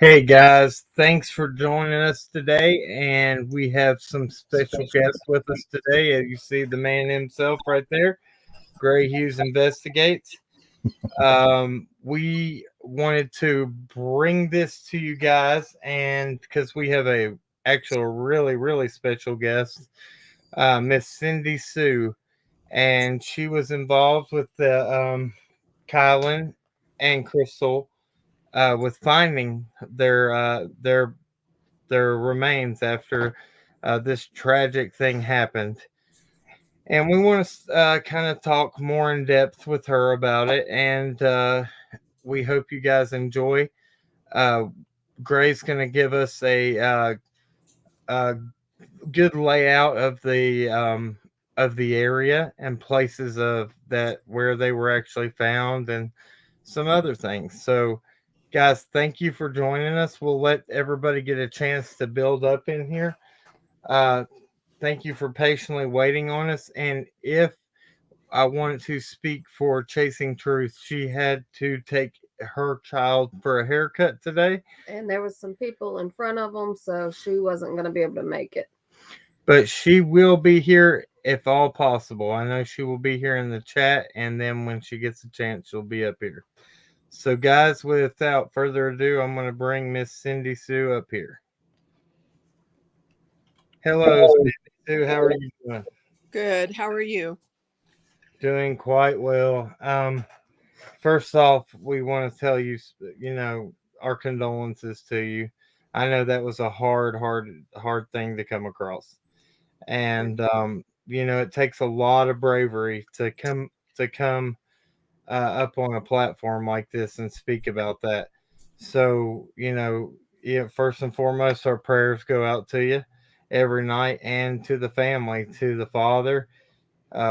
Hey guys, thanks for joining us today. And we have some special guests with us today. As you see, the man himself right there, Gray Hughes Investigates. We wanted to bring this to you guys, and because we have a actual really special guest, Miss Cindy Sue, and she was involved with the Kylan and Crystal with finding their remains after this tragic thing happened. And we want to kind of talk more in depth with her about it. And we hope you guys enjoy. Uh, Gray's going to give us a good layout of the area and places of that where they were actually found and some other things. So, guys, thank you for joining us. We'll let everybody get a chance to build up in here. Uh, thank you for patiently waiting on us. And if I wanted to speak for Chasing Truth, she had to take her child for a haircut today. And there was some people in front of them, so she wasn't going to be able to make it. But she will be here if all possible. I know she will be here in the chat, and then when she gets a chance, she'll be up here. So, guys, without further ado, I'm going to bring Miss Cindy Sue up here. Hello, Cindy Sue. How are you doing? Good. How are you? Doing quite well. First off, we want to tell you, our condolences to you. I know that was a hard thing to come across, and it takes a lot of bravery to come up on a platform like this and speak about that. So, first and foremost, our prayers go out to you every night and to the family, to the father.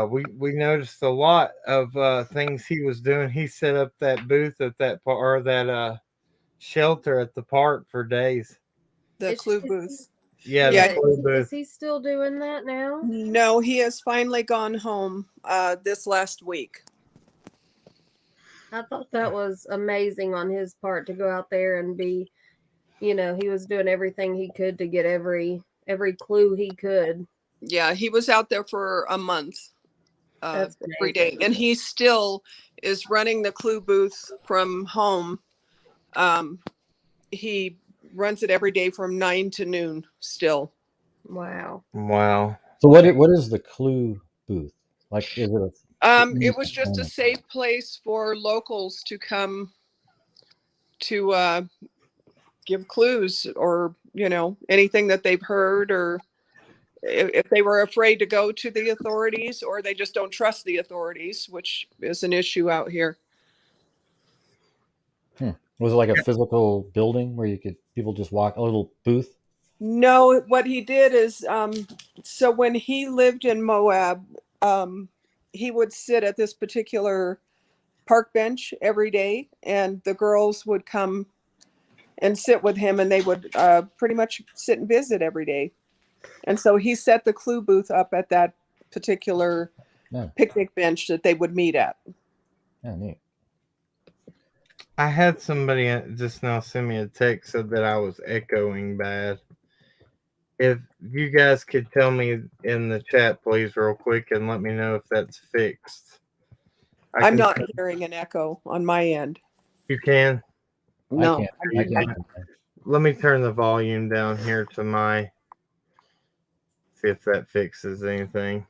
We noticed a lot of things he was doing. He set up that booth at that shelter at the park for days. The Is, clue is, booth. Yeah, the Yeah. clue is booth. he still doing that now? No, he has finally gone home this last week. I thought that was amazing on his part to go out there and be, he was doing everything he could to get every clue he could. Yeah, he was out there for a month That's every day. amazing. And he still is running the clue booth from home. He runs it every day from 9 to noon still. Wow. Wow. So what is the clue booth? Like, is it It was just a safe place for locals to come to give clues or, anything that they've heard, or if they were afraid to go to the authorities, or they just don't trust the authorities, which is an issue out here. Was it like a physical building where people just walk, a little booth? No, what he did is, so when he lived in Moab, he would sit at this particular park bench every day, and the girls would come and sit with him, and they would pretty much sit and visit every day. And so he set the clue booth up at that particular picnic bench that they would meet at. Yeah, neat. I had somebody just now send me a text said that I was echoing bad. If you guys could tell me in the chat, please, real quick, and let me know if that's fixed. I'm not hearing an echo on my end. You can? No. I can't. Let me turn the volume down here to see if that fixes anything.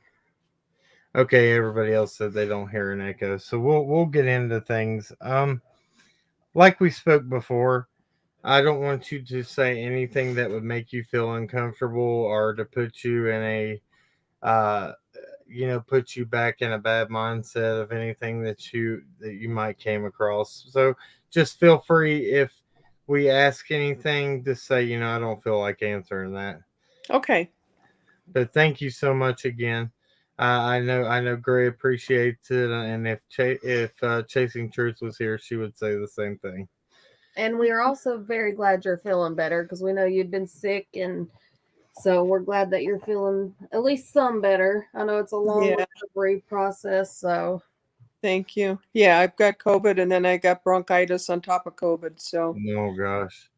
Okay, everybody else said they don't hear an echo, so we'll get into things. Like we spoke before, I don't want you to say anything that would make you feel uncomfortable or to put you in put you back in a bad mindset of anything that you might came across. So just feel free if we ask anything to say, I don't feel like answering that. Okay. But thank you so much again. I know Gray appreciates it, and if Chasing Truth was here, she would say the same thing. And we are also very glad you're feeling better, because we know you'd been sick, and so we're glad that you're feeling at least some better. I know it's a long recovery process, so. Thank you. Yeah, I've got COVID and then I got bronchitis on top of COVID. So Oh gosh.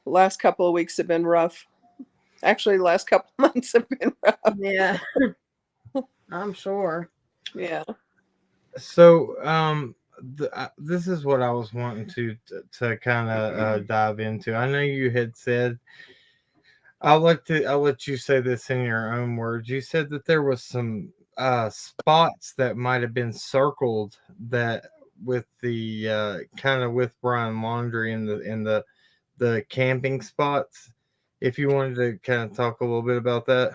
last couple of weeks have been rough. Actually, the last couple of months have been rough. Yeah, I'm sure. Yeah. So, this is what I was wanting to kind of dive into. I know you had said I'll let you say this in your own words. You said that there was some spots that might have been circled that with the kind of with Brian Laundrie in the camping spots. If you wanted to kind of talk a little bit about that.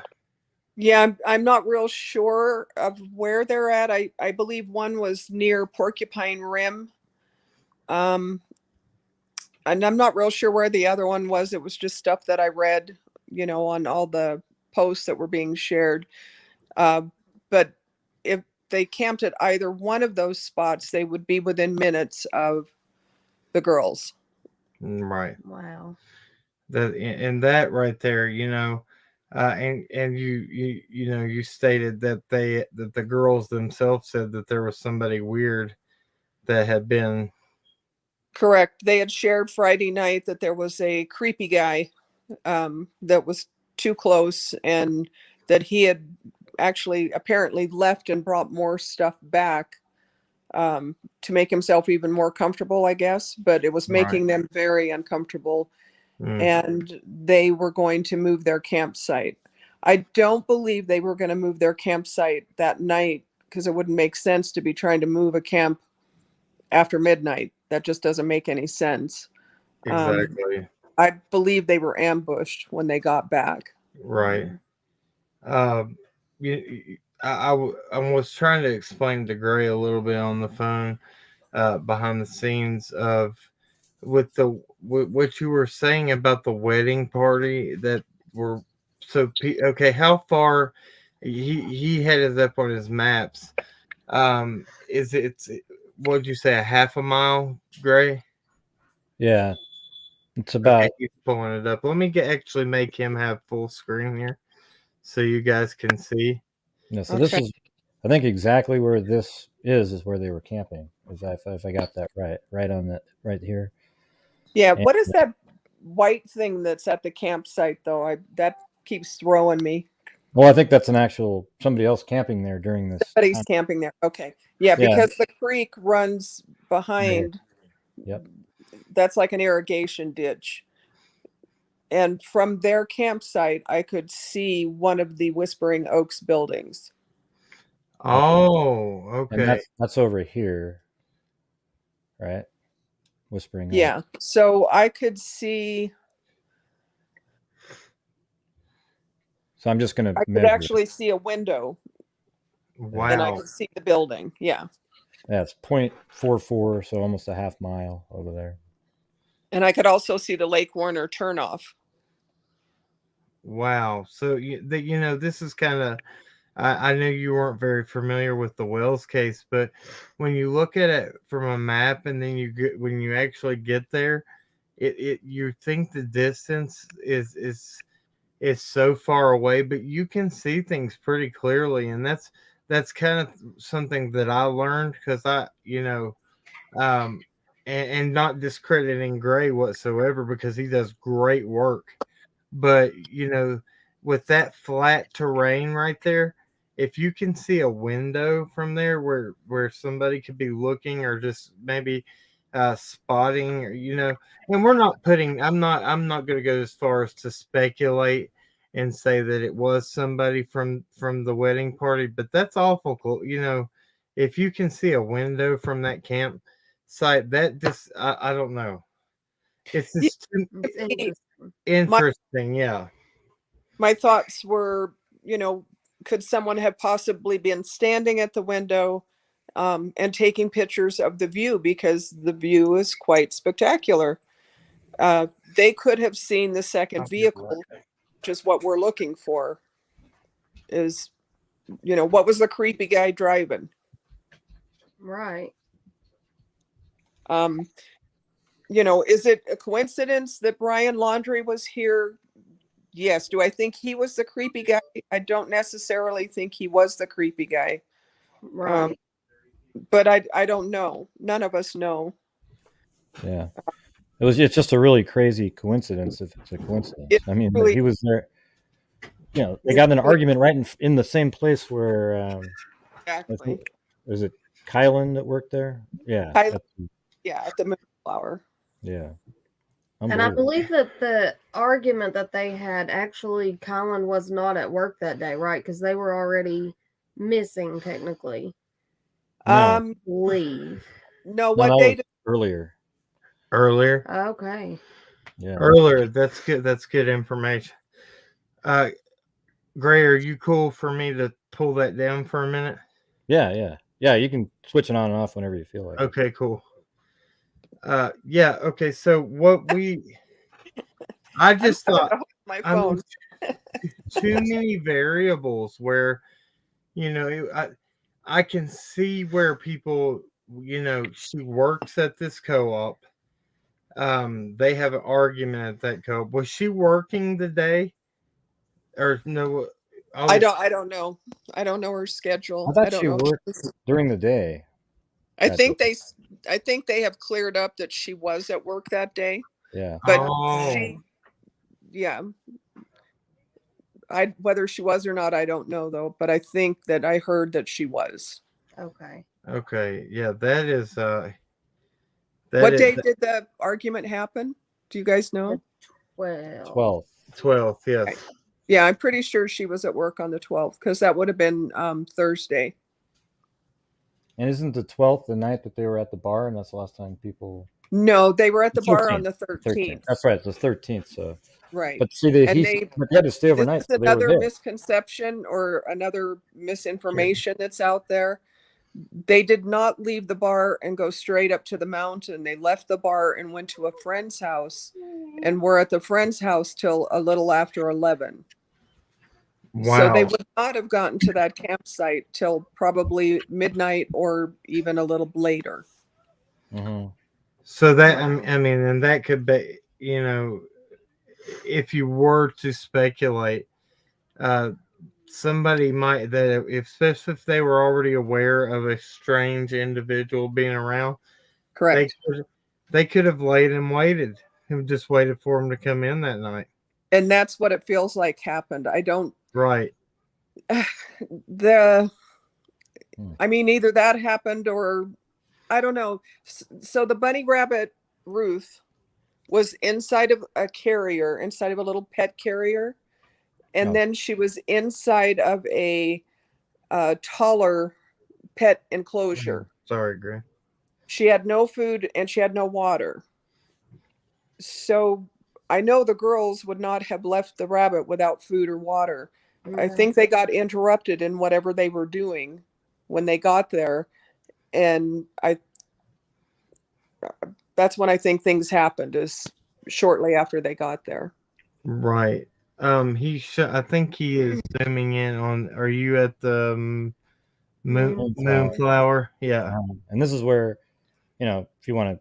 Yeah, I'm not real sure of where they're at. I believe one was near Porcupine Rim. And I'm not real sure where the other one was. It was just stuff that I read, on all the posts that were being shared. But if they camped at either one of those spots, they would be within minutes of the girls. Right. Wow. And that right there, and you stated that the girls themselves said that there was somebody weird that had been. Correct. They had shared Friday night that there was a creepy guy that was too close, and that he had actually apparently left and brought more stuff back to make himself even more comfortable, I guess. But it was Right. making them very uncomfortable, Mm, and they were going to move their campsite. I don't believe they were going to move their campsite that night, because it wouldn't make sense to be trying to move a camp after midnight. That just doesn't make any sense. exactly. I believe they were ambushed when they got back. Right. Um, I was trying to explain to Gray a little bit on the phone, behind the scenes of with what you were saying about the wedding party that were okay. How far he had it up on his maps? Is it? What'd you say? A half a mile, Gray? Yeah, it's Okay, about. he's pulling it up. Let me actually make him have full screen here so you guys can see. Yeah, so this Okay. is, I think exactly where this is where they were camping. If I got that right on that right here. Yeah. And, What is that white thing that's at the campsite, though? That keeps throwing me. well, I think that's an actual somebody else camping there during this Somebody's time. camping there. Okay. Yeah, Yeah, because the creek runs there. behind. Yep. That's like an irrigation ditch. And from their campsite, I could see one of the Whispering Oaks buildings. Oh, And okay. that's over here, right? Whispering Yeah. Oaks. So I could see, So I'm just gonna I could measure. actually see a window, and I Wow. could see the building. Yeah. Yeah, it's 0.44, so almost a half mile over there. And I could also see the Lake Warner turnoff. Wow. So this is kind of. I know you weren't very familiar with the Wells case, but when you look at it from a map and then when you actually get there, you think the distance is so far away, but you can see things pretty clearly, and that's kind of something that I learned because um, and not discrediting Gray whatsoever because he does great work. But with that flat terrain right there, if you can see a window from there where somebody could be looking or just maybe spotting, or and I'm not going to go as far as to speculate and say that it was somebody from the wedding party, but that's awful cool. If you can see a window from that camp site, that just I don't know. It's Yeah, just It's interesting. my interesting, yeah. my thoughts were, could someone have possibly been standing at the window and taking pictures of the view, because the view is quite spectacular. They could have seen the second vehicle, which is what we're looking for. Is what was the creepy guy driving? Right. Um, is it a coincidence that Brian Laundrie was here? Yes. Do I think he was the creepy guy? I don't necessarily think he was the creepy guy. Um, Right. but I don't know. None of us know. Yeah. It's just a really crazy coincidence if it's a coincidence. It I mean, really, he was there. You know, they it got in an really argument right in the same place where exactly. was it Kylan that worked there? Yeah. Kylan, yeah, at the Moonflower. Yeah. And I Unbelievable. believe that the argument that they had, actually, Colin was not at work that day, right? Because they were already missing, technically. No. Leave. No, No, what that they was did, Earlier. Okay. Yeah. Earlier. That's good. That's good information. Gray, are you cool for me to pull that down for a minute? Yeah. You can switch it on and off whenever you feel like it. Okay, cool. Yeah. Okay. So I just I'm thought, gonna hold my I mean, phone. too many variables where, I can see where people, she works at this co-op. They have an argument at that co-op. Was she working the day? Or no, I don't know. I don't know her I schedule. I thought don't she know. worked during the day. I that day. think they have cleared up that she was at work that day. Yeah. But Oh. yeah. Whether she was or not, I don't know though. But I think that I heard that she was. Okay. Okay. Yeah, that is What day did the argument happen? Do you guys know? 12. 12th. 12th, yes. Yeah, I'm pretty sure she was at work on the 12th because that would have been Thursday. And isn't the 12th the night that they were at the bar, and that's the last time people? No, they were at the bar on the 13th. That's right. It's the 13th. So, Right. but see, they And they had to stay this overnight. is So they were another there. misconception or another misinformation that's out there. They did not leave the bar and go straight up to the mountain. They left the bar and went to a friend's house and were at the friend's house till a little after 11. So they Wow. would not have gotten to that campsite till probably midnight or even a little later. Mhm. So that, I mean, and that could be, if you were to speculate, somebody might, that especially if they were already aware of a strange individual being around, Correct. they could have laid and waited and just waited for him to come in that night. And that's what it feels like happened. I don't. Right. I mean, either that happened or I don't know. So the bunny rabbit Ruth was inside of a carrier, inside of a little pet carrier. And then she was inside of a taller pet enclosure. Sorry, Gray. She had no food and she had no water. So I know the girls would not have left the rabbit without food or water. I think they got interrupted in whatever they were doing when they got there. And that's when I think things happened, is shortly after they got there. Right. I think he is zooming in on. Are you at the Moonflower? Yeah. And this is where, if you want to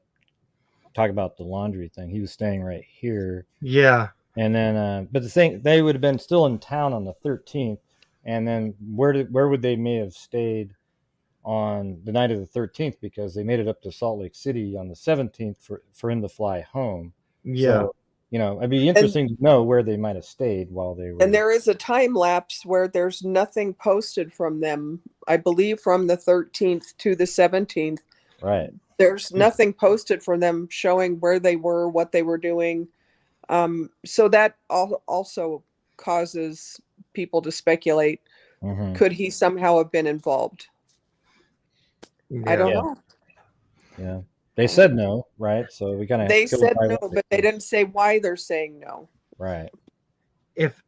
talk about the laundry thing, he was staying right here. Yeah. And then, but the thing, they would have been still in town on the 13th. And then where would they may have stayed on the night of the 13th, because they made it up to Salt Lake City on the 17th for him to fly home. Yeah. So, it'd be interesting to know where they might have stayed while they were. And there is a time lapse where there's nothing posted from them, I believe from the 13th to the 17th. Right. There's nothing posted from them showing where they were, what they were doing. So that also causes people to speculate. Mm-hmm. Could he somehow have been involved? Yeah. I don't know. Yeah. They said no, right? So we kind of. They said no, but they didn't say why they're saying no. Right. If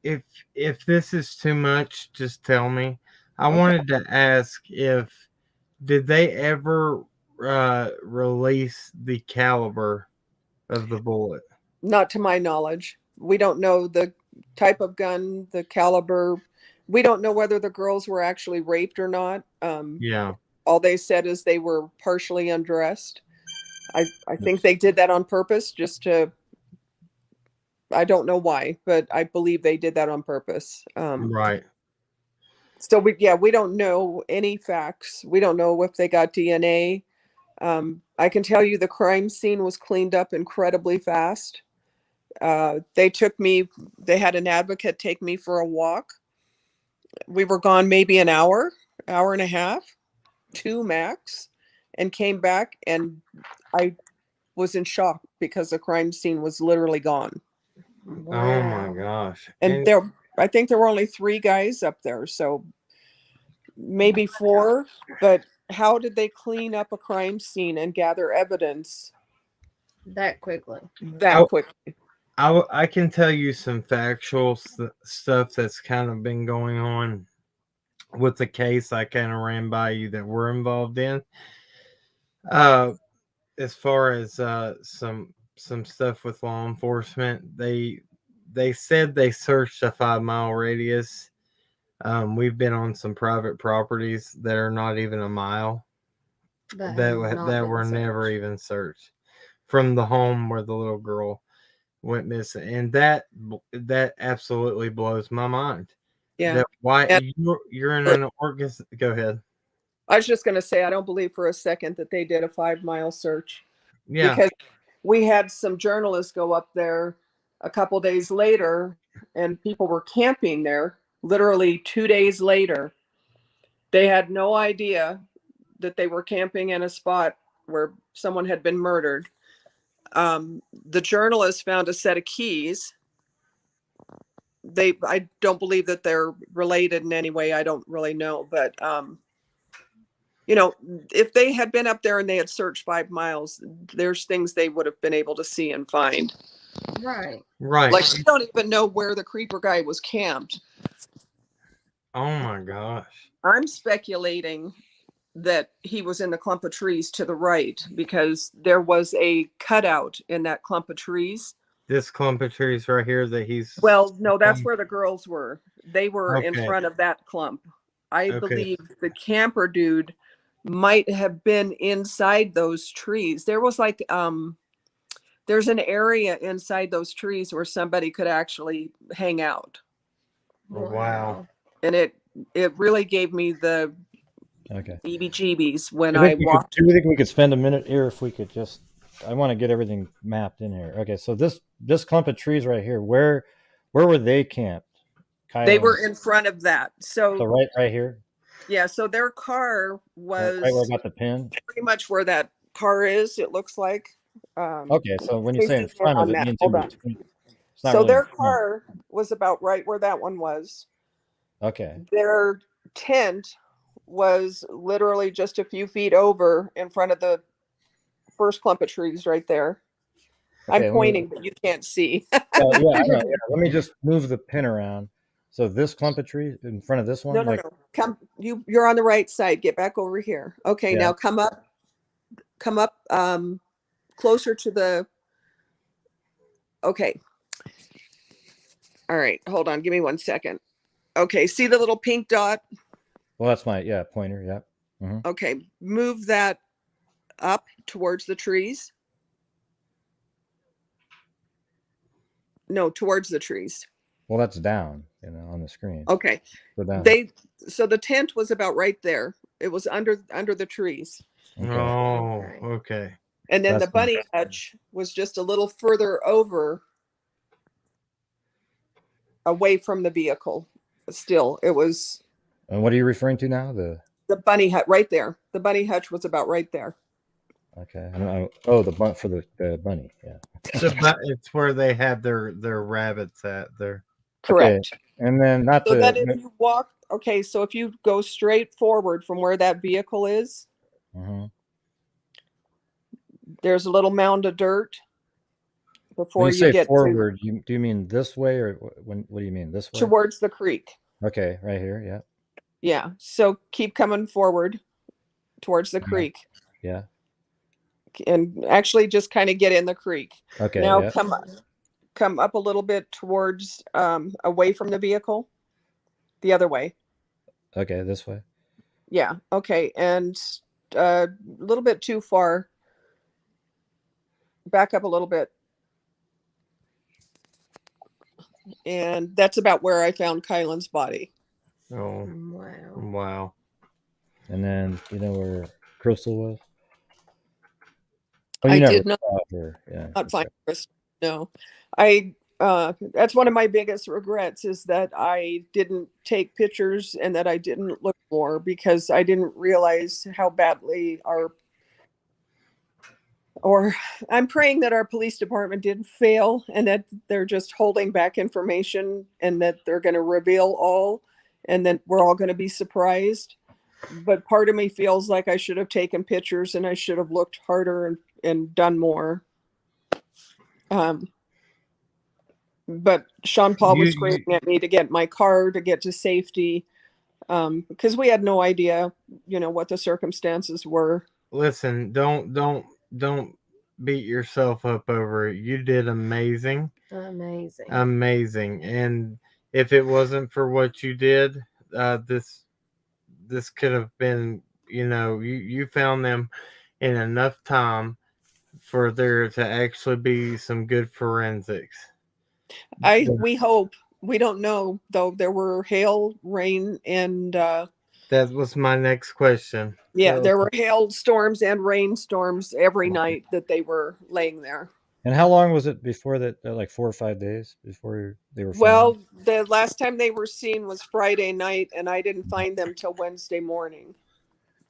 this is too much, just tell me. I wanted to ask did they ever release the caliber of the bullet? Not to my knowledge. We don't know the type of gun, the caliber. We don't know whether the girls were actually raped or not. Yeah. All they said is they were partially undressed. I think they did that on purpose, just to. I don't know why, but I believe they did that on purpose. Right. So we don't know any facts. We don't know if they got DNA. I can tell you the crime scene was cleaned up incredibly fast. They had an advocate take me for a walk. We were gone maybe an hour and a half, 2 max, and came back, and I was in shock because the crime scene was literally gone. Oh my Wow. gosh. And I think there were only 3 guys up there, so maybe 4, but how did they clean up a crime scene and gather evidence That quickly. that quickly? I can tell you some factual stuff that's kind of been going on with the case I kind of ran by you that we're involved in. As far as some stuff with law enforcement, they said they searched a 5-mile radius. We've been on some private properties that are not even a mile that were never even searched, from the home where the little girl went missing, and that absolutely blows my mind. Yeah. That why And you're in an organization. Go ahead. I was just going to say, I don't believe for a second that they did a 5-mile search, Yeah, because we had some journalists go up there a couple days later, and people were camping there literally 2 days later. They had no idea that they were camping in a spot where someone had been murdered. The journalists found a set of keys. I don't believe that they're related in any way. I don't really know, but if they had been up there and they had searched 5 miles, there's things they would have been able to see and find. Right. right. Like, we don't even know where the creeper guy was camped. Oh my gosh. I'm speculating that he was in the clump of trees to the right, because there was a cutout in that clump of trees. This clump of trees right here that he's. Well, no, that's where the girls were. They were in Okay. front of that clump. I Okay. believe the camper dude might have been inside those trees. There was like there's an area inside those trees where somebody could actually hang out. Wow. And it really gave me the Okay. EBGBs when Do I you walked. think we could spend a minute here if we could just? I want to get everything mapped in here. Okay, so this clump of trees right here, where were they camped? They were in front of that. So right here. Yeah, so their car was Right where I got the pin. pretty much where that car is, it looks like. Okay, so when you say in front of it, means in between. So their car was about right where that one was. Okay. Their tent was literally just a few feet over in front of the first clump of trees right there. Okay, I'm pointing, but you can't see. yeah, I know. Yeah. Let me just move the pin around. So this clump of trees in front of this one? No. Come, you're on the right side. Get back over here. Okay, Yeah. now come up closer to the. Okay. All right, hold on. Give me 1 second. Okay, see the little pink dot? Well, that's my pointer. Yeah. Mm-hmm. Okay, move that up towards the trees. No, towards the trees. Well, that's down, on the screen. Okay. Go down. So the tent was about right there. It was under the trees. Okay. Oh, okay. And then the bunny hutch was just a little further over, away from the vehicle. Still, it was. And what are you referring to now? The bunny hut right there. The bunny hutch was about right there. Okay. The for the bunny. Yeah. It's where they had their rabbits at there. Correct. Okay. And then then if you walk, okay, so if you go straight forward from where that vehicle is, there's a little mound of dirt before when you say get forward. Do you mean this way, or what do you mean this way? Towards the creek. Okay, right here. Yeah. Yeah. So keep coming forward towards the creek. Yeah. And actually just kind of get in the creek. Okay. Now come up a little bit towards away from the vehicle. The other way. Okay, this way. Yeah. Okay. And a little bit too far. Back up a little bit. And that's about where I found Kylan's body. Oh, Wow. wow. And then you know where Crystal was? Oh, I you never did not saw her. Yeah. find Okay. Crystal. No, that's one of my biggest regrets is that I didn't take pictures and that I didn't look more because I didn't realize how badly or I'm praying that our police department didn't fail and that they're just holding back information and that they're going to reveal all and that we're all going to be surprised. But part of me feels like I should have taken pictures and I should have looked harder and done more. But Sean Paul was You screaming at me to get my car to get to safety because we had no idea, what the circumstances were. listen. Don't beat yourself up over it. You did amazing, Amazing. amazing. And if it wasn't for what you did, this could have been. You found them in enough time for there to actually be some good forensics. We hope. We don't know though. There were hail, rain, and That was my next question. yeah, So, there were hail storms and rainstorms every night that they were laying there. And how long was it before that? Like 4 or 5 days before they were found? Well, the last time they were seen was Friday night, and I didn't find them till Wednesday morning.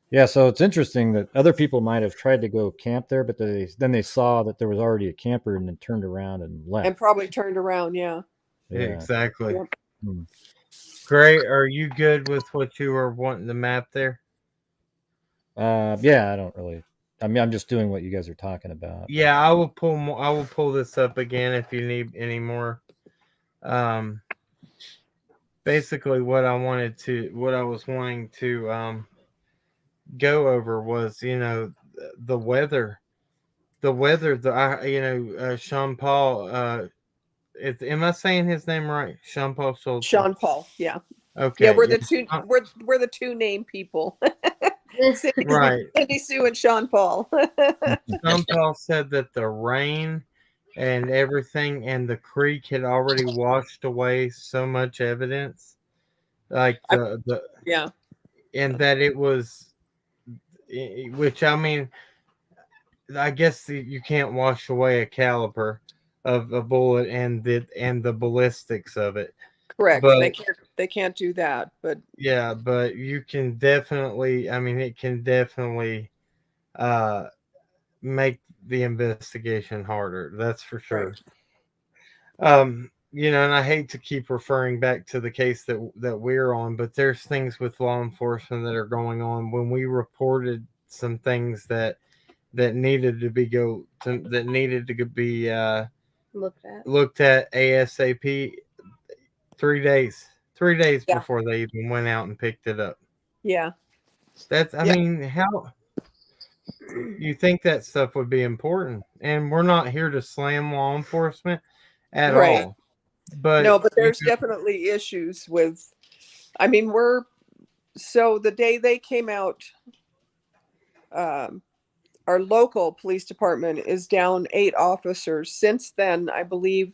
Yeah, so it's interesting that other people might have tried to go camp there, but then they saw that there was already a camper and then turned around and left. And probably turned around, yeah. Yeah. exactly. Yep. Hmm. Great. Are you good with what you were wanting to map there? Yeah, I don't really. I mean, I'm just doing what you guys are talking about. Yeah, I will pull more. I will pull this up again if you need any more. Um, Basically, what I was wanting to go over was, the weather. The weather. Sean Paul. Am I saying his name right? Sean Paul Schultz. Sean Paul, yeah. Okay. Yeah, we're the two name people. Right. Cindy Sue and Sean Paul. Sean Paul said that the rain and everything and the creek had already washed away so much evidence, like Yeah. and that it was, which I mean, I guess you can't wash away a caliper of a bullet and the ballistics of it. Correct. But They can't do that, but yeah, but you can definitely. I mean, it can definitely uh, make the investigation harder. That's for sure. Right. And I hate to keep referring back to the case that we're on, but there's things with law enforcement that are going on. When we reported some things that needed to be looked at ASAP, 3 days Yeah. before they even went out and picked it up. Yeah. I mean, how you think that stuff would be important? And we're not here to slam law enforcement at Right. all. But No, but there's definitely issues with, I mean, so the day they came out, our local police department is down 8 officers. Since then, I believe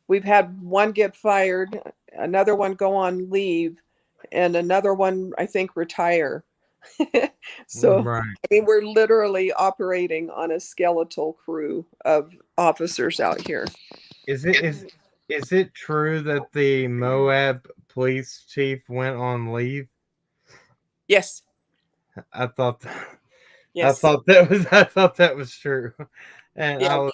we've had one get fired, another one go on leave, and another one, I think, retire. So, right. I mean, we're literally operating on a skeletal crew of officers out here. Is it true that the Moab police chief went on leave? Yes. I thought Yes. I thought that was true. And Yeah.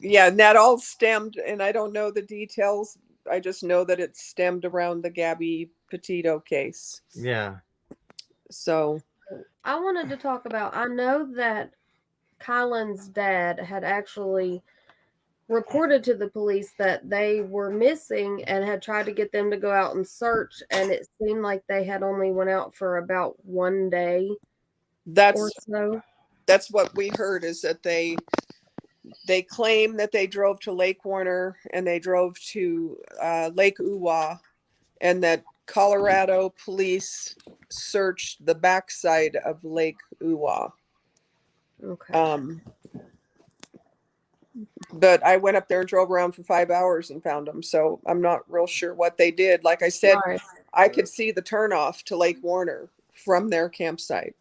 Yeah, and that all stemmed, and I don't know the details. I just know that it stemmed around the Gabby Petito case. yeah. So I wanted to talk about, I know that Kylan's dad had actually reported to the police that they were missing and had tried to get them to go out and search, and it seemed like they had only went out for about 1 day or so. that's what we heard, is that they claim that they drove to Lake Warner and they drove to Lake Uwa, and that Colorado police searched the backside of Lake Uwa. Okay. But I went up there and drove around for 5 hours and found them. So I'm not real sure what they did. Like I said, Right. I could see the turnoff to Lake Warner from their campsite.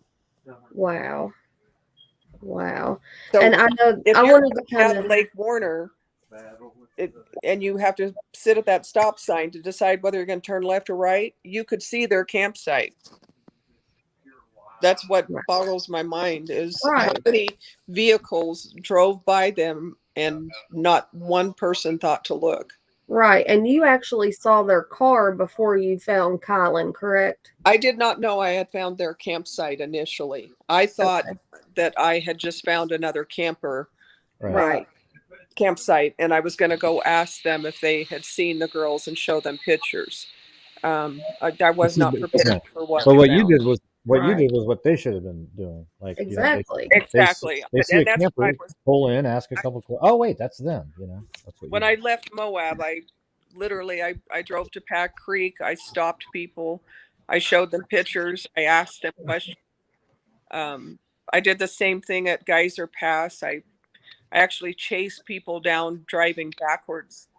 Wow. Wow. So And I know if I you're wanted to at kind of Lake Warner, and you have to sit at that stop sign to decide whether you're going to turn left or right, you could see their campsite. That's what boggles my mind, is how right. many vehicles drove by them and not one person thought to look. Right. And you actually saw their car before you found Kylan, correct? I did not know I had found their campsite initially. I thought that I had just found another camper Right. campsite, and I was going to go ask them if they had seen the girls and show them pictures. I was not prepared for what But I what you found. did was what they should have been doing. Like, Exactly. Exactly. they see And a that's what I camper, was. pull in, ask a couple. Oh wait, that's them. You know, that's what. When I left Moab, I drove to Pack Creek. I stopped people. I showed them pictures. I asked them questions. I did the same thing at Geyser Pass. I actually chased people down driving backwards.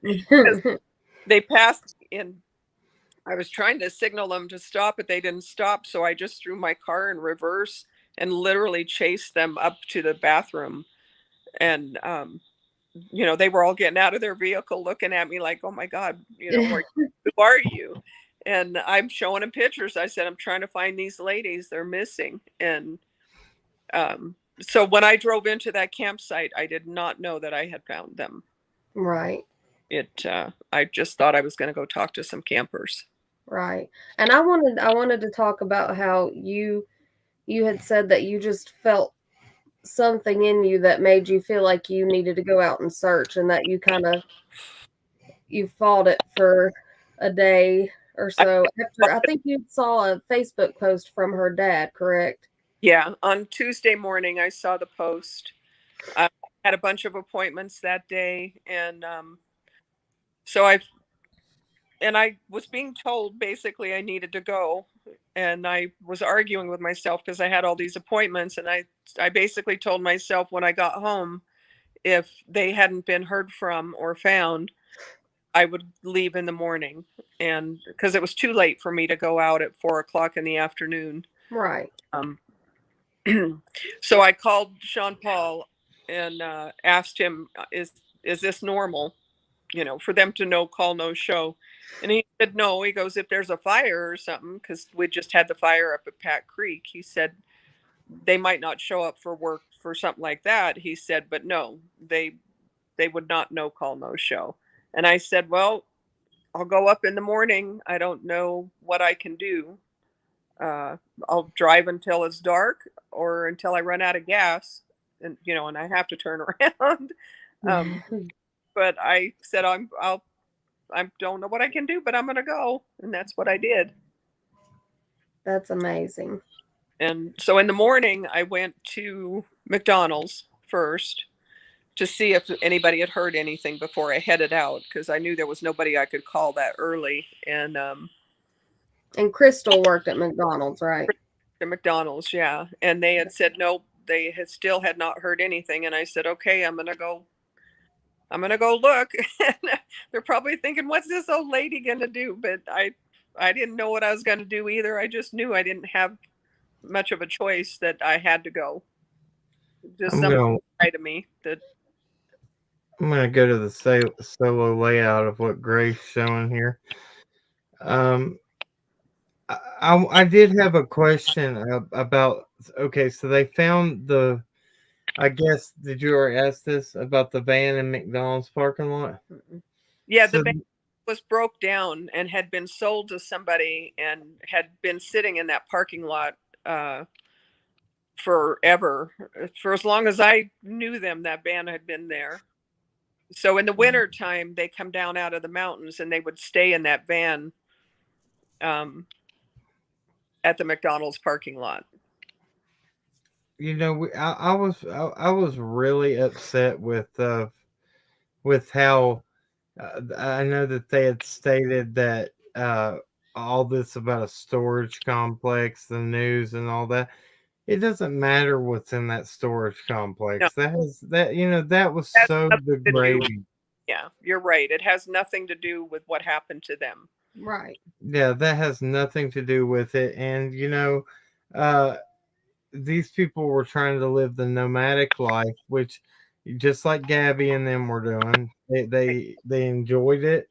They passed in. I was trying to signal them to stop, but they didn't stop. So I just threw my car in reverse and literally chased them up to the bathroom. And, they were all getting out of their vehicle looking at me like, oh my God, who are you? And I'm showing them pictures. I said, I'm trying to find these ladies. They're missing. And so when I drove into that campsite, I did not know that I had found them. Right. I just thought I was going to go talk to some campers. Right. And I wanted to talk about how you had said that you just felt something in you that made you feel like you needed to go out and search, and that you fought it for a day or so after. I think you saw a Facebook post from her dad, correct? Yeah, on Tuesday morning I saw the post. I had a bunch of appointments that day, and so I was being told basically I needed to go, and I was arguing with myself because I had all these appointments, and I basically told myself when I got home, if they hadn't been heard from or found, I would leave in the morning, and because it was too late for me to go out at 4 o'clock in the afternoon. Right. So I called Sean Paul and asked him, is this normal, for them to no call, no show? And he said, no. He goes, if there's a fire or something, because we just had the fire up at Pat Creek, he said, they might not show up for work for something like that. He said, but no, they would not no call, no show. And I said, well, I'll go up in the morning. I don't know what I can do. I'll drive until it's dark or until I run out of gas, and and I have to turn around. But I said I don't know what I can do, but I'm going to go, and that's what I did. That's amazing. And so in the morning, I went to McDonald's first to see if anybody had heard anything before I headed out, because I knew there was nobody I could call that early. And Crystal worked at McDonald's, right? The McDonald's, yeah. And they had said no, they had not heard anything. And I said, okay, I'm gonna go look. And they're probably thinking, what's this old lady gonna do? But I didn't know what I was gonna do either. I just knew I didn't have much of a choice, that I had to go. Just something inside of me that. I'm gonna go to the solo layout of what Gray's showing here. I did have a question about. Okay, so they found I guess, did you already ask this about the van in McDonald's parking lot? Yeah, the van was broke down and had been sold to somebody and had been sitting in that parking lot forever. For as long as I knew them, that van had been there. So in the winter time, they come down out of the mountains and they would stay in that van at the McDonald's parking lot. I was really upset with how I know that they had stated that all this about a storage complex, the news and all that. It doesn't matter what's in that storage complex. No. That was so degrading. Yeah, you're right. It has nothing to do with what happened to them. Right. Yeah, that has nothing to do with it. And uh, these people were trying to live the nomadic life, which just like Gabby and them were doing. They enjoyed it,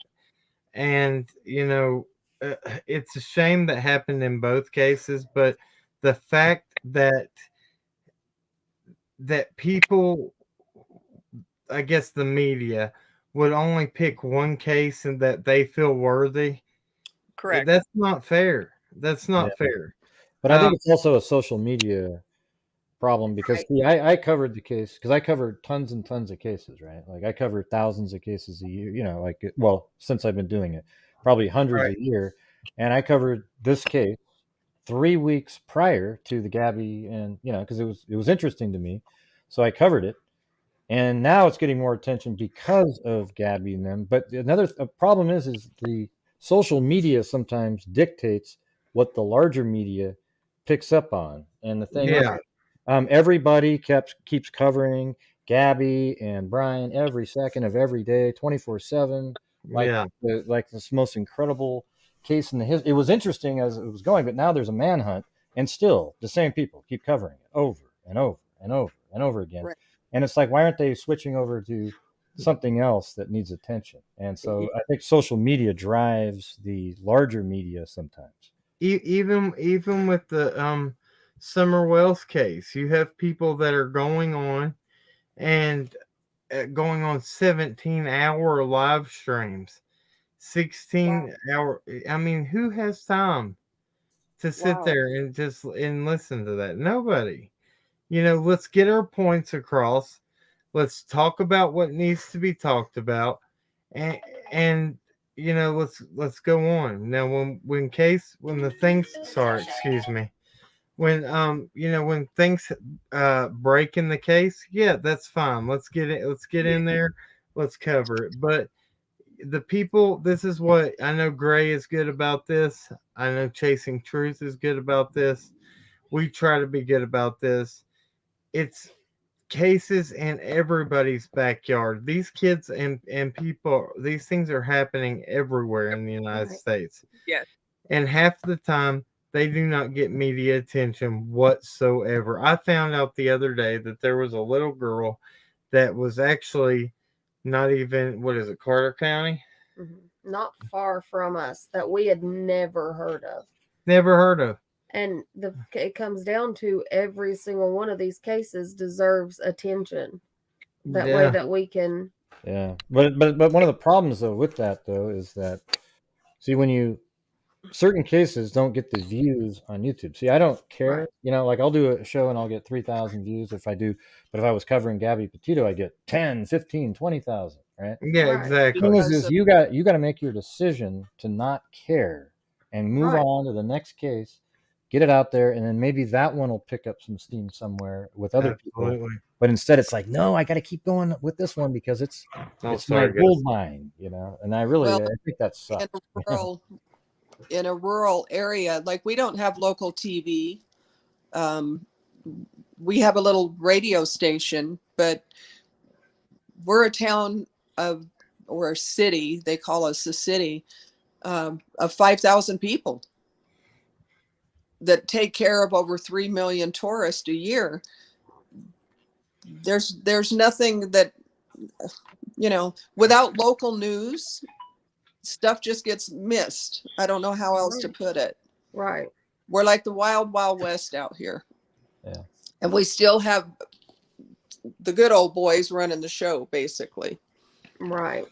and it's a shame that happened in both cases. But the fact that people, I guess the media, would only pick one case and that they feel worthy, Correct. that's not fair. That's Yeah. not fair. But I Um, think it's also a social media problem because Right. see, I covered the case because I covered tons and tons of cases, right? Like I cover thousands of cases a year, like well, since I've been doing it, probably hundreds right. a year. And I covered this case 3 weeks prior to the Gabby and because it was interesting to me. So I covered it. And now it's getting more attention because of Gabby and them. But another problem is the social media sometimes dictates what the larger media picks up on. And the thing is, Yeah. Right. everybody keeps covering Gabby and Brian every second of every day, 24/7, like Yeah. like this most incredible case in the history. It was interesting as it was going, but now there's a manhunt, and still the same people keep covering it over and over and over and over again. Right. And it's like, why aren't they switching over to something else that needs attention? And so I think social media drives the larger media sometimes. Even with the Summer Wells case, you have people that are and going on 17-hour live streams, Wow. 16-hour. I mean, who has time to sit Wow. there and just and listen to that? Nobody. Let's get our points across. Let's talk about what needs to be talked about, and let's go on. Now, when the things, sorry, excuse me, when things break in the case, yeah, that's fine. Let's get Yeah. in there, let's cover it. But the people, this is what I know. Gray is good about this. I know Chasing Truth is good about this. We try to be good about this. It's cases in everybody's backyard. These kids and people, these things are happening everywhere in the United Right. States. Yes. And half the time, they do not get media attention whatsoever. I found out the other day that there was a little girl that was actually not even, what is it, Carter County? Not far from us that we had never heard of. Never heard of. And it comes down to every single one of these cases deserves attention. That way Yeah. that we can. Yeah, but one of the problems though with that though is that see when you certain cases don't get the views on YouTube. See, I don't Right. care. Like I'll do a show and I'll get 3,000 views if I do, but if I was covering Gabby Petito, I get 10, 15, 20,000, right? Yeah, Right. The thing exactly. is you got to make your decision to not care and move Right. on to the next case, get it out there, and then maybe that one will pick up some steam somewhere with other people. Absolutely. But instead, it's like, no, I got to keep going with this one because it's Oh, my sorry, gold guys. mine, And I Well, think that in sucks. a rural area, like we don't have local TV. We have a little radio station, but we're a town or a city. They call us a city of 5,000 people that take care of over 3 million tourists a year. There's nothing that, without local news, stuff just gets missed. I don't know how else to put it. Right. We're like the wild, wild west out here. Yeah. And we still have the good old boys running the show, basically. Right.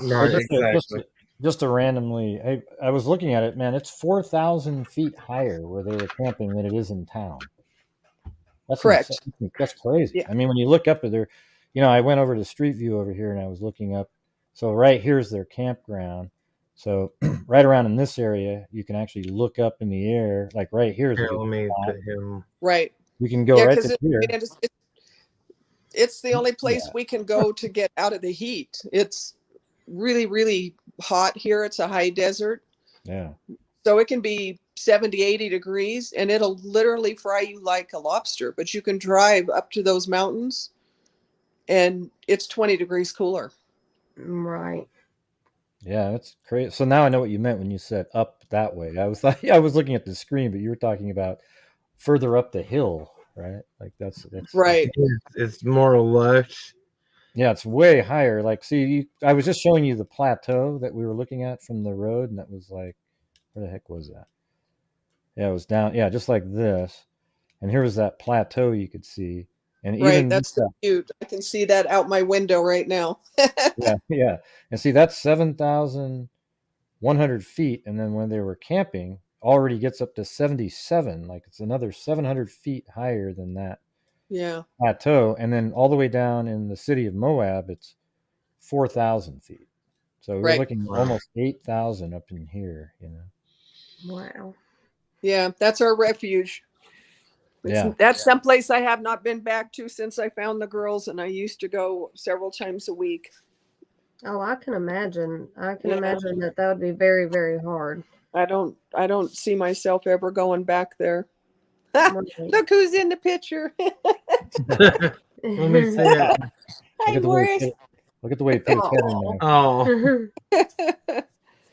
Well, Right, exactly. just to randomly, I was looking at it, man. It's 4,000 feet higher where they were camping than it is in town. That's insane. Correct. That's crazy. Yeah. I mean, when you look up at their, I went over to Street View over here and I was looking up. So right here's their campground. So right around in this area, you can actually look up in the air. Like right here is a Here, good let me spot. put him. Right. You can go Yeah, right because to here. it's the only place Yeah. we can go to get out of the heat. It's really, really hot here. It's a high desert. Yeah. So it can be 70, 80 degrees and it'll literally fry you like a lobster. But you can drive up to those mountains and it's 20 degrees cooler. Right. Yeah, that's crazy. So now I know what you meant when you said up that way. I was I was looking at the screen, but you were talking about further up the hill, right? Like that's Right. It's more lush. yeah, it's way higher. Like, see, I was just showing you the plateau that we were looking at from the road, and that was like, where the heck was that? Yeah, it was down. Yeah, just like this. And here was that plateau you could see, and Right. even That's the butte. I can see that out my window right now. yeah, yeah, and see that's 7,100 feet, and then when they were camping, already gets up to 77. Like it's another 700 feet higher than that Yeah. plateau, and then all the way down in the city of Moab, it's 4,000 feet. So we're Right. looking at Wow. almost 8,000 up in here, you know. Wow. Yeah. That's our refuge. Yeah. That's someplace I have not been back to since I found the girls, and I used to go several times a week. Oh, I can imagine. I can Yeah. imagine that that would be very, very hard. I don't see myself ever going back there. Right. Look who's in the picture. Let me see it. Hi, Look at the way Morris. look at the way he put his head in Aw. there. Oh,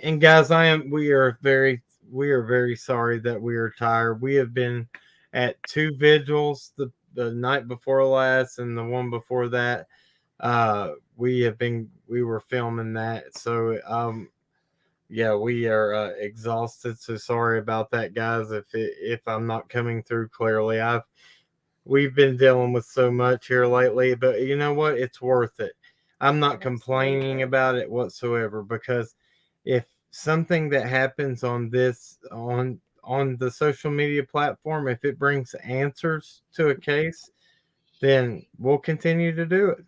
and guys, we are very sorry that we are tired. We have been at two vigils, the night before last and the one before that. We were filming that. So yeah, we are exhausted. So sorry about that, guys. If I'm not coming through clearly, we've been dealing with so much here lately, but you know what? It's worth it. I'm not complaining about it whatsoever, because if something that happens on the social media platform, if it brings answers to a case, then we'll continue to do it,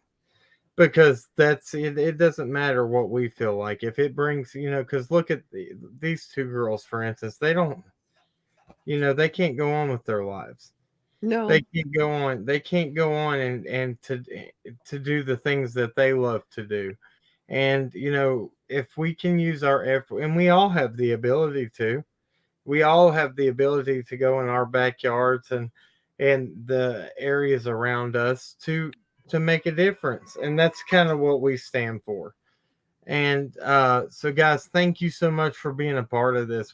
because that's it. It doesn't matter what we feel like. If it brings, because look at these two girls, for instance. They don't, they can't go on with their lives. No. They can't go on and to do the things that they love to do. And if we can use our effort, and we all have the ability to go in our backyards and the areas around us to make a difference. And that's kind of what we stand for. And so, guys, thank you so much for being a part of this.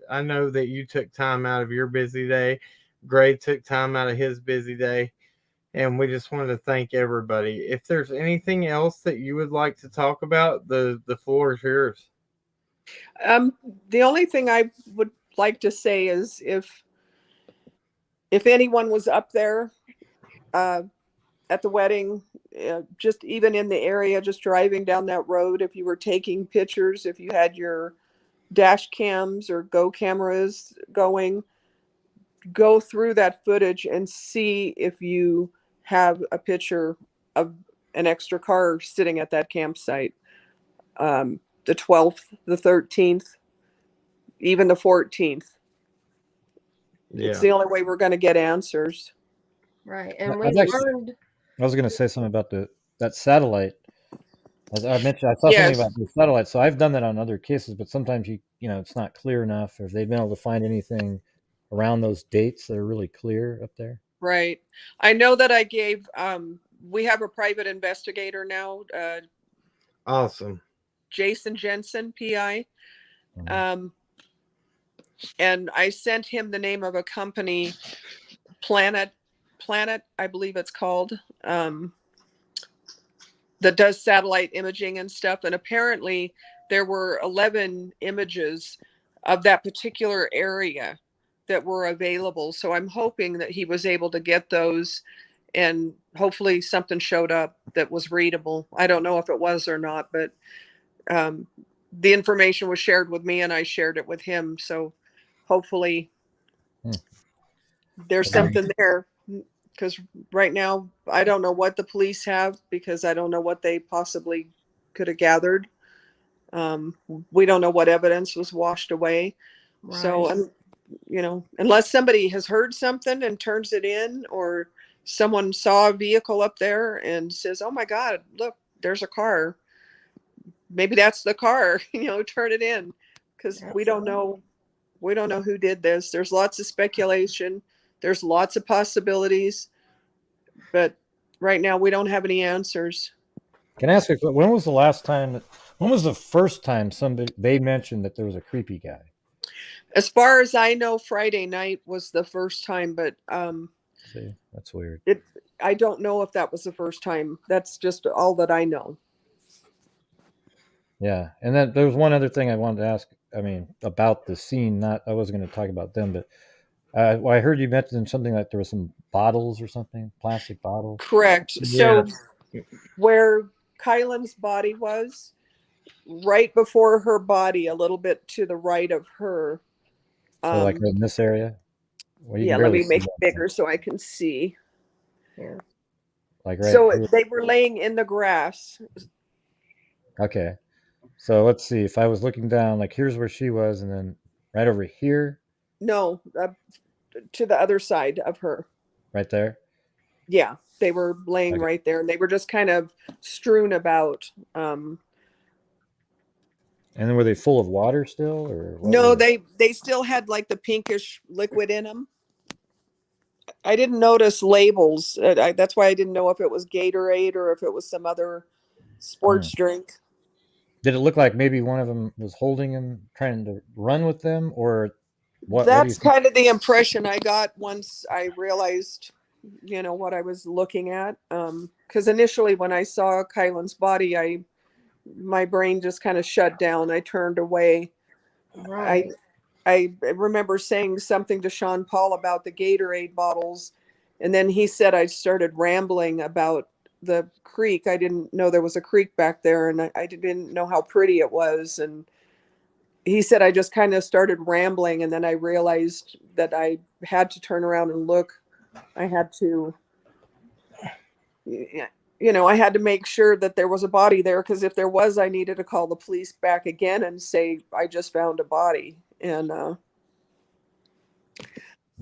I know that you took time out of your busy day. Gray took time out of his busy day. And we just wanted to thank everybody. If there's anything else that you would like to talk about, the floor is yours. The only thing I would like to say is if anyone was up there at the wedding, just even in the area, just driving down that road, if you were taking pictures, if you had your dash cams or go cameras going, go through that footage and see if you have a picture of an extra car sitting at that campsite. The 12th, the 13th, even the 14th. Yeah. It's the only way we're going to get answers. Right. And I've we actually- learned. I was going to say something about that satellite. As I mentioned, I saw Yes. something about the satellite. So I've done that on other cases, but sometimes it's not clear enough, or if they've been able to find anything around those dates that are really clear up there. Right. I know that I gave, we have a private investigator now, Awesome. Jason Jensen, PI. Mhm. And I sent him the name of a company, Planet, I believe it's called, that does satellite imaging and stuff. And apparently there were 11 images of that particular area that were available. So I'm hoping that he was able to get those, and hopefully something showed up that was readable. I don't know if it was or not, but the information was shared with me and I shared it with him. So hopefully there's something there, because right now I don't know what the police have, because I don't know what they possibly could have gathered. We don't know what evidence was washed away. Right. So, unless somebody has heard something and turns it in, or someone saw a vehicle up there and says, "Oh my God, look, there's a car." Maybe that's the car, turn it in, because we don't know. We don't know who did this. There's lots of speculation. There's lots of possibilities, but right now we don't have any answers. Can I ask you, when was the last time that When was the first time they mentioned that there was a creepy guy? As far as I know, Friday night was the first time, but See, that's weird. I don't know if that was the first time. That's just all that I know. Yeah, and then there was one other thing I wanted to ask. I mean, about the scene. Not, I wasn't going to talk about them, but well, I heard you mention something like there was some bottles or something, plastic bottles. Correct. So Yes. where Kylan's body was, right before her body, a little bit to the right of her. So, like in this area, well, you can Yeah, let barely me see make it that. bigger so I can see. Yeah. Like right So here. they were laying in the grass. Okay, so let's see. If I was looking down, like here's where she was, and then right over here, No, to the other side of her. right there. Yeah, they were laying Okay. right there, and they were just kind of strewn about. And then were they full of water still, or what No, were they? they still had like the pinkish liquid in them. I didn't notice labels. That's why I didn't know if it was Gatorade or if it was some other sports drink. Did it look like maybe one of them was holding him, trying to run with them, or what? What do you That's think? kind of the impression I got once I realized, what I was looking at. Because initially when I saw Kylan's body, my brain just kind of shut down. I turned away. Right. I remember saying something to Sean Paul about the Gatorade bottles, and then he said I started rambling about the creek. I didn't know there was a creek back there, and I didn't know how pretty it was. And he said I just kind of started rambling, and then I realized that I had to turn around and look. I had to, I had to make sure that there was a body there, because if there was, I needed to call the police back again and say I just found a body. And so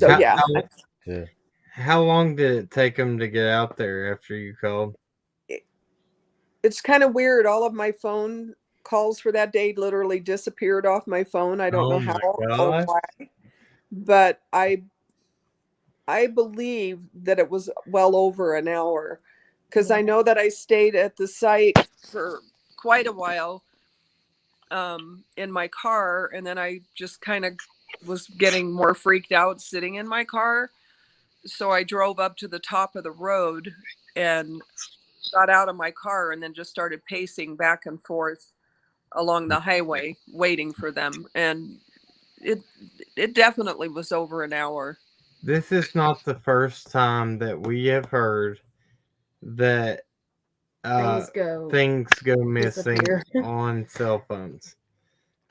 How, yeah, how, Yeah. how long did it take them to get out there after you called? it's kind of weird. All of my phone calls for that day literally disappeared off my phone. I don't Oh know my how or gosh. why, but I believe that it was well over an hour, because I know that I stayed at the site for quite a while in my car, and then I just kind of was getting more freaked out sitting in my car. So I drove up to the top of the road and got out of my car and then just started pacing back and forth along the highway waiting for them. And it it definitely was over an hour. This is not the first time that we have heard that uh, Things go things go missing disappear. on cell phones.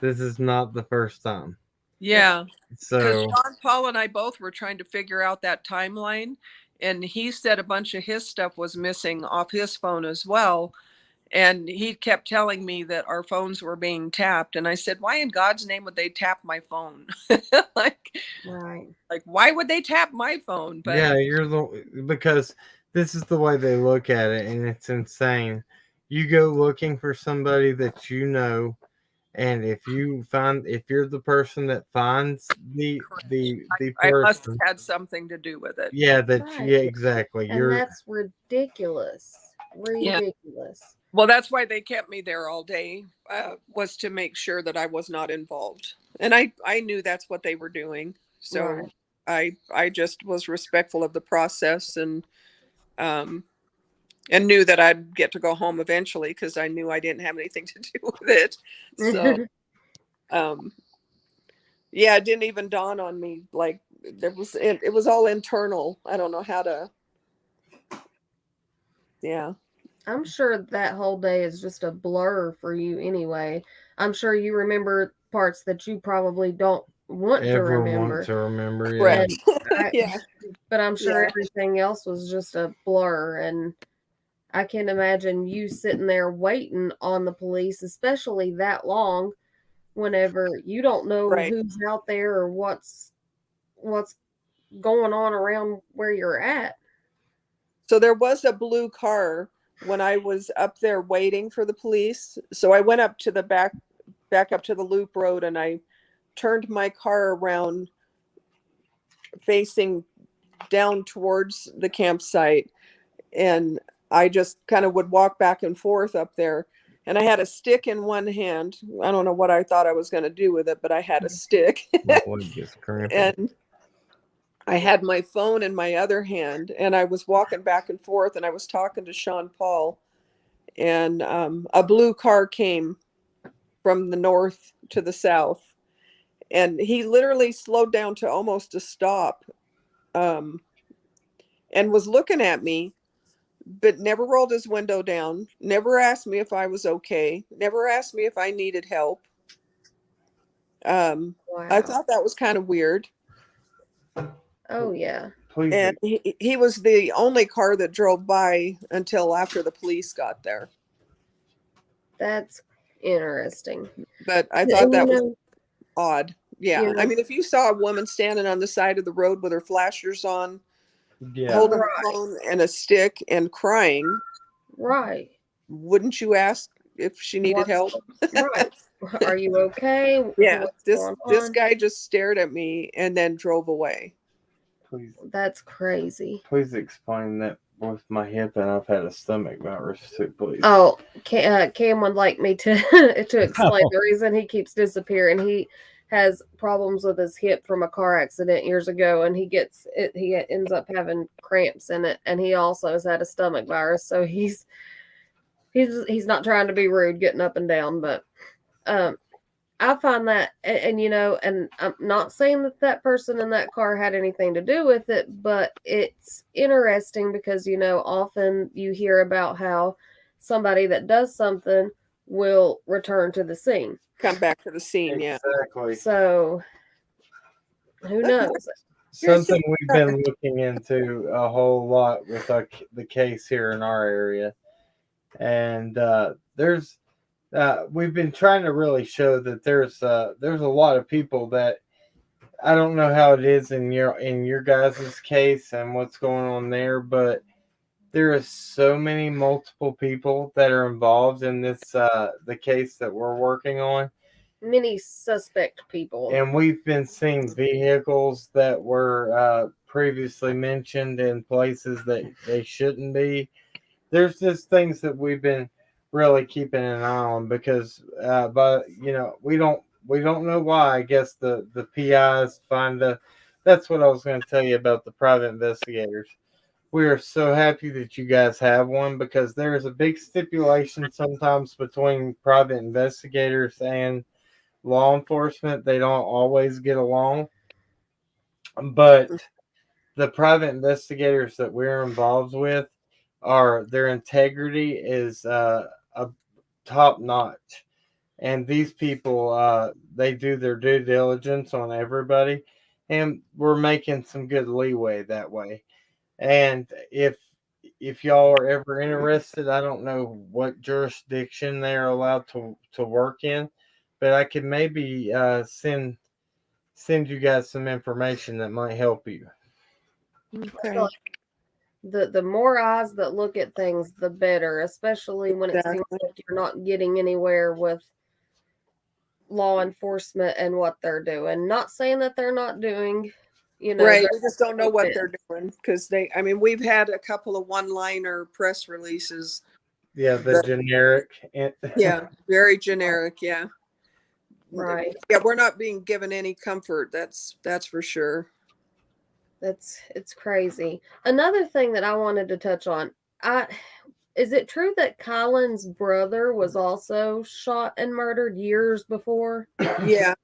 This is not the first time. Yeah, because So, Sean Paul and I both were trying to figure out that timeline, and he said a bunch of his stuff was missing off his phone as well. And he kept telling me that our phones were being tapped, and I said, "Why in God's name would they tap my phone? like, Right. like why would they tap my phone?" But yeah, because this is the way they look at it, and it's insane. You go looking for somebody that you know, and if you're the person that finds the I must have person, had something to do with it. Right. yeah, exactly. And that's ridiculous. Yeah. Ridiculous. Well, that's why they kept me there all day, was to make sure that I was not involved. And I knew that's what they were doing. So Right. I just was respectful of the process, and knew that I'd get to go home eventually, because I knew I didn't have anything to do with it. So um, yeah, it didn't even dawn on me. Like it was all internal. I don't know how to. Yeah. I'm sure that whole day is just a blur for you anyway. I'm sure you remember parts that you probably don't want to ever want remember. to remember. Yeah, Correct. And I, Yeah. but I'm sure Yeah. everything else was just a blur. And I can't imagine you sitting there waiting on the police, especially that long, whenever you don't know Right. who's out there or what's going on around where you're at. So there was a blue car when I was up there waiting for the police. So I went up to the back up to the loop road, and I turned my car around facing down towards the campsite, and I just kind of would walk back and forth up there. and I had a stick in one hand. I don't know what I thought I was going to do with it, but I had a stick. My leg gets cramping. And I had my phone in my other hand, and I was walking back and forth, and I was talking to Sean Paul, and a blue car came from the north to the south, and he literally slowed down to almost a stop, and was looking at me, but never rolled his window down, never asked me if I was okay, never asked me if I needed help. I Wow. thought that was kind of weird. Oh yeah. Please, And he was the only car that drove by until after the police got there. That's interesting. But I thought And that was odd. Yeah. you know- I mean, if you saw a woman standing on the side of the road with her flashers on, yeah. holding Right. a phone and a stick and crying, Right. wouldn't you ask if she needed help? Right. Are you okay? Yeah. What's This going on? guy just stared at me and then drove away. Please, That's crazy. please explain that with my hip, and I've had a stomach virus too. Please. Oh, Cam would like me to to explain the reason he keeps disappearing. He has problems with his hip from a car accident years ago, and he ends up having cramps in it, and he also has had a stomach virus. So he's not trying to be rude, getting up and down, but I find that, and you know, and I'm not saying that that person in that car had anything to do with it, but it's interesting because, you know, often you hear about how somebody that does something will return to the scene. Come back to the scene. Yeah. Exactly. So who knows? Something we've been looking into a whole lot with the case here in our area, and we've been trying to really show that there's a lot of people that I don't know how it is in your guys' case and what's going on there, but there are so many multiple people that are involved in this the case that we're working on. Many suspect people. And we've been seeing vehicles that were previously mentioned in places that they shouldn't be. There's just things that we've been really keeping an eye on because, but you know, we don't know why. I guess the PIs find that's what I was going to tell you about the private investigators. We are so happy that you guys have one because there is a big stipulation sometimes between private investigators and law enforcement. They don't always get along, but the private investigators that we're involved with their integrity is a top notch, and these people they do their due diligence on everybody, and we're making some good leeway that way. And if y'all are ever interested, I don't know what jurisdiction they're allowed to work in, but I could maybe send you guys some information that might help you. Okay. The more eyes that look at things, the better, especially when it seems Exactly. like you're not getting anywhere with law enforcement and what they're doing. Not saying that they're not doing, you know, Right. We just don't know what they're doing because we've had a couple of one-liner press releases. Yeah, the generic. Yeah, very generic. Yeah. Right. Yeah, we're not being given any comfort. That's for sure. It's crazy. Another thing that I wanted to touch on, is it true that Colin's brother was also shot and murdered years before? Yeah,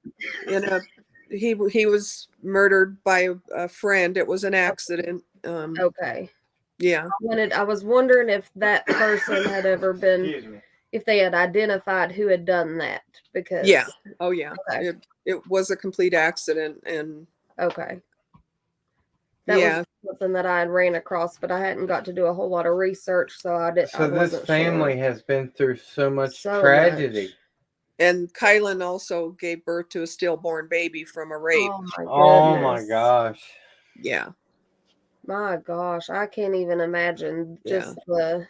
he was murdered by a friend. It was an accident. Okay. Yeah. I was wondering if that person had ever been, if they had identified who had done that, because Yeah. Oh yeah. Okay. It was a complete accident, and Okay. That was something that I had ran across, but I hadn't got to do a whole lot of research, so I didn't. So this family has been through so much tragedy. Much. And Kylan also gave birth to a stillborn baby from a rape. Oh my gosh. Yeah. My gosh, I can't even imagine just the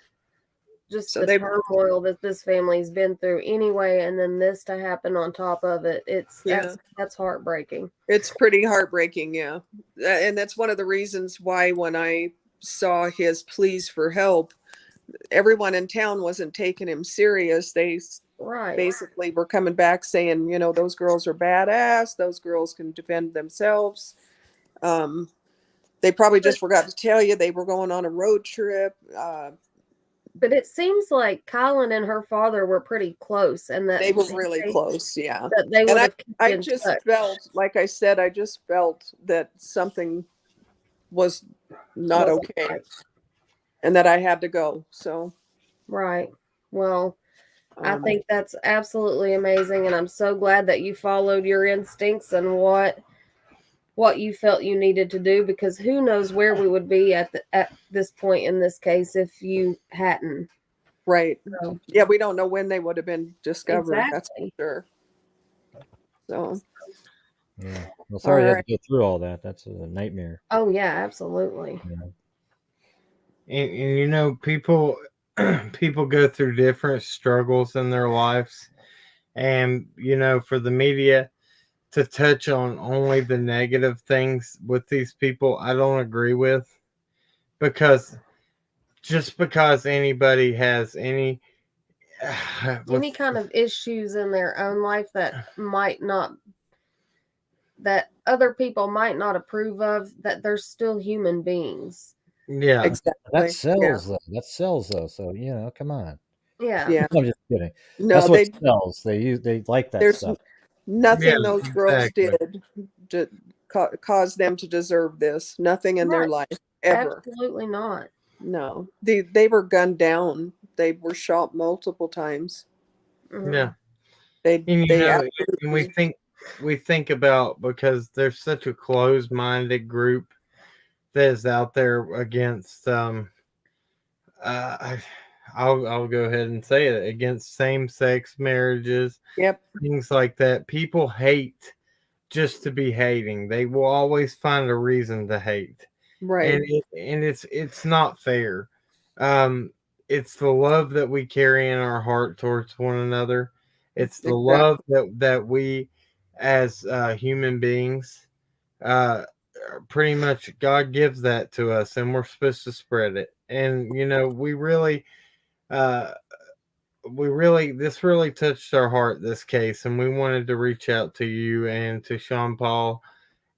So turmoil that this family's been through anyway, and then this to happen on top of it. That's heartbreaking. It's pretty heartbreaking, yeah. And that's one of the reasons why when I saw his pleas for help, everyone in town wasn't taking him serious. They Right. basically were coming back saying, you know, those girls are badass. Those girls can defend themselves. They probably just forgot to tell you they were going on a road trip. But it seems like Colin and her father were pretty close, and that They were really close, yeah. that they And would have kept I in just touch. felt, like I said, I just felt that something was not Wasn't okay, right. and that I had to go. So, Right. Well, I um, think that's absolutely amazing, and I'm so glad that you followed your instincts and what you felt you needed to do, because who knows where we would be at this point in this case if you hadn't. right. So, Yeah, we don't know when they would have been discovered. That's for exactly. sure. So, Yeah. Well, all sorry you had right. to go through all that. That's a nightmare. Oh yeah, absolutely. You know? And you know, people people go through different struggles in their lives, and you know, for the media to touch on only the negative things with these people, I don't agree with, because just because anybody has any with Any kind of issues in their own life that other people might not approve of, that they're still human beings. yeah, Exactly. That Yeah. sells though. That sells though. So come on. Yeah. Yeah. I'm just kidding. No, That's what sells. They like that there's stuff. yeah, nothing those girls exactly. did to cause them to deserve this. Nothing in their Right. life ever. Absolutely not. No, they were gunned down. They were shot multiple times. Yeah, Mhm. and you They know, and absolutely. we think about, because there's such a closed-minded group that is out there against I, I'll go ahead and say it, against same-sex marriages, Yep. things like that. People hate just to be hating. They will always find a reason to hate, Right. and it's not fair. Um, it's the love that we carry in our heart towards one another. It's the love Exactly. that we, as human beings, uh, pretty much God gives that to us, and we're supposed to spread it. And you know, uh, we really, this really touched our heart, this case, and we wanted to reach out to you and to Sean Paul,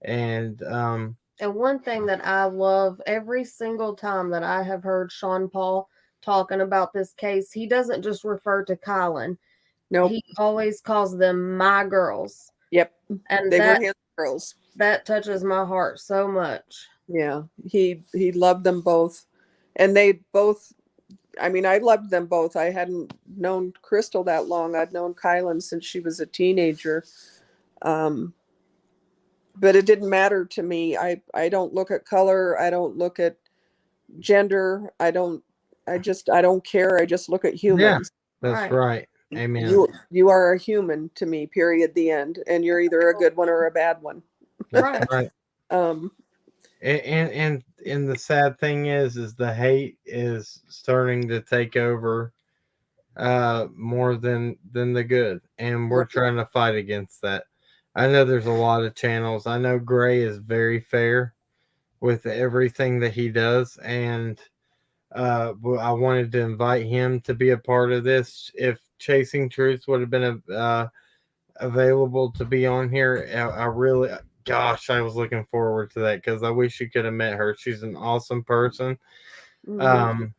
and And one thing that I love, every single time that I have heard Sean Paul talking about this case, he doesn't just refer to Colin. Nope. He always calls them my girls. Yep. And They were his girls. that touches my heart so much. Yeah. He loved them both, and they both. I mean, I loved them both. I hadn't known Crystal that long. I'd known Kylan since she was a teenager. Um, but it didn't matter to me. I don't look at color. I don't look at gender. I don't care. I just look at yeah, humans. that's Right. right. Amen. You are a human to me, period, the end. And you're either a good one or a bad one. That's Right. right. Um, And the sad thing is the hate is starting to take over more than the good, and we're right. trying to fight against that. I know there's a lot of channels. I know Gray is very fair with everything that he does, and I wanted to invite him to be a part of this. If Chasing Truth would have been available to be on here, I really, gosh, I was looking forward to that, because I wish you could have met her. She's an awesome person. Mhm.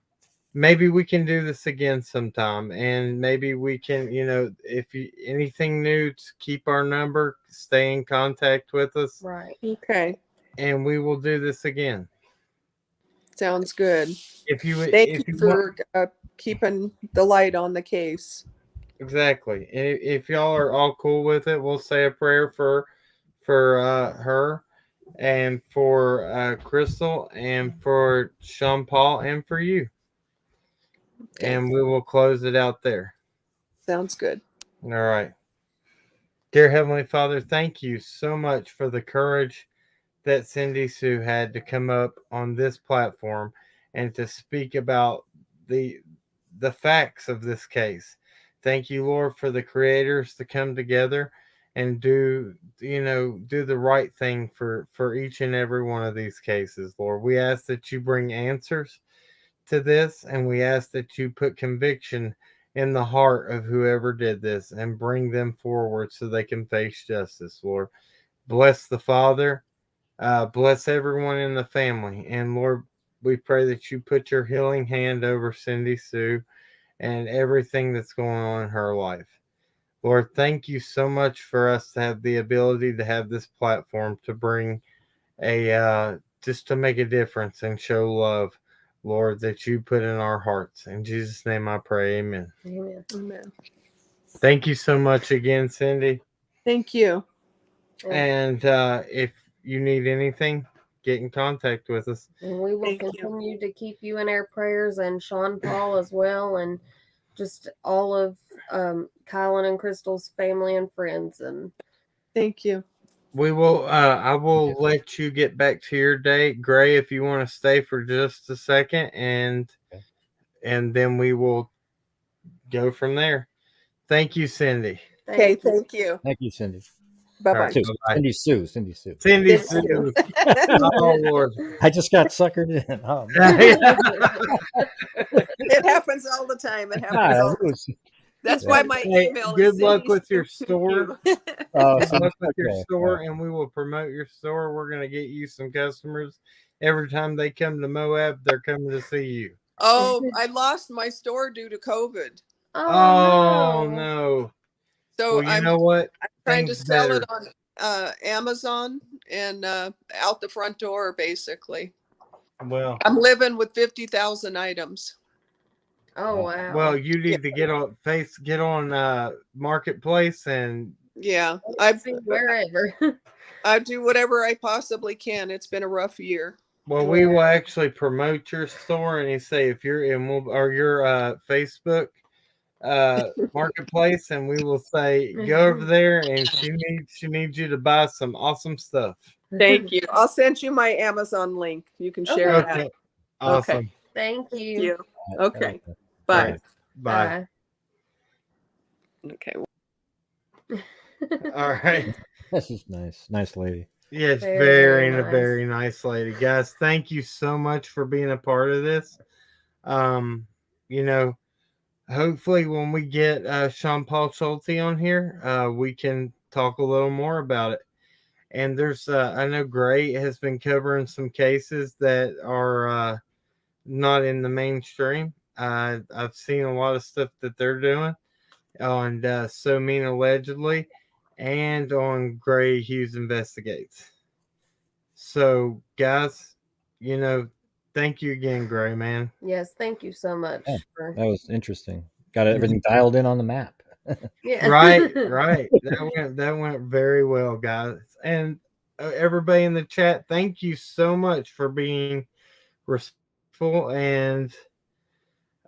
Maybe we can do this again sometime, and maybe we can, you know, if you anything new, keep our number, stay in contact with us, Right. Okay. and we will do this again. Sounds good. Thank you If you want, for keeping the light on the case. exactly, if y'all are all cool with it, we'll say a prayer for her, and for Crystal, and for Sean Paul, and for you, Okay. and we will close it out there. Sounds good. All right. Dear Heavenly Father, thank you so much for the courage that Cindy Sue had to come up on this platform and to speak about the the facts of this case. Thank you, Lord, for the creators to come together and do the right thing for each and every one of these cases, Lord. We ask that you bring answers to this, and we ask that you put conviction in the heart of whoever did this and bring them forward so they can face justice, Lord. Bless the father. Bless everyone in the family. And Lord, we pray that you put your healing hand over Cindy Sue and everything that's going on in her life. Lord, thank you so much for us to have the ability to have this platform to bring just to make a difference and show love, Lord, that you put in our hearts. In Jesus' name I pray, amen. Amen. Amen. Thank you so much again, Cindy. Thank you. And if you need anything, get in contact with us. And we will Thank you. continue to keep you in our prayers, and Sean Paul as well, and just all of Kylan and Crystal's family and friends. And Thank you. We will. I will let you get back to your day, Gray, if you want to stay for just a second, and then we will go from there. Thank you, Cindy. Okay, thank you. Thank you, Cindy. Bye-bye. Right, bye-bye. Cindy Sue. Cindy Sue. Cindy Thank Sue. you. Oh Lord. I just got suckered in. Oh, It happens all the time. It happens all the time. That's why my Hey, email good is luck Cindy with your Sue. store. Oh, Good luck with your okay. store, and we will promote your store. We're going to get you some customers. Every time they come to Moab, they're coming to see you. Oh, I lost my store due to COVID. Oh no. So Well, you I'm know what? trying to Things sell better. it on Amazon and out the front door, basically. Well, I'm living with 50,000 items. Oh wow. well, you need to get on Marketplace, and Yeah, See, wherever. I do whatever I possibly can. It's been a rough year. well, we will actually promote your store, and you say if you're in or your Facebook Marketplace, and we will say go over there, and she needs you to buy some awesome stuff. Thank you. I'll send you my Amazon link. You can share Okay. that. Okay, awesome. Thank Thank you. you. Okay. All Bye. right. Bye. Okay. All right. This is nice. Nice lady. Yes, Very nice. very nice lady. Guys, thank you so much for being a part of this. You know, hopefully when we get Sean Paul Schulte on here, we can talk a little more about it. And there's I know Gray has been covering some cases that are not in the mainstream. I've seen a lot of stuff that they're doing on So Mean Allegedly and on Gray Hughes Investigates. So, guys, thank you again, Gray, man. Yes, thank you so much. Yeah. For, That was interesting. Got everything dialed in on the map. yeah. Right. That went very well, guys. And everybody in the chat, thank you so much for being respectful. And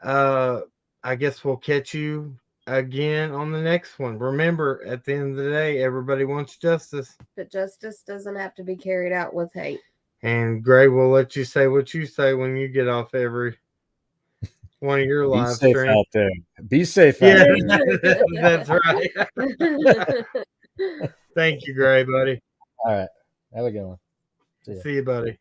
I guess we'll catch you again on the next one. Remember, at the end of the day, everybody wants justice. But justice doesn't have to be carried out with hate. And Gray will let you say what you say when you get off every one of your Be live safe streams. out there. Be safe Yeah, out there. that's right. Thank you, Gray, buddy. All right. Have a good one. See you, buddy.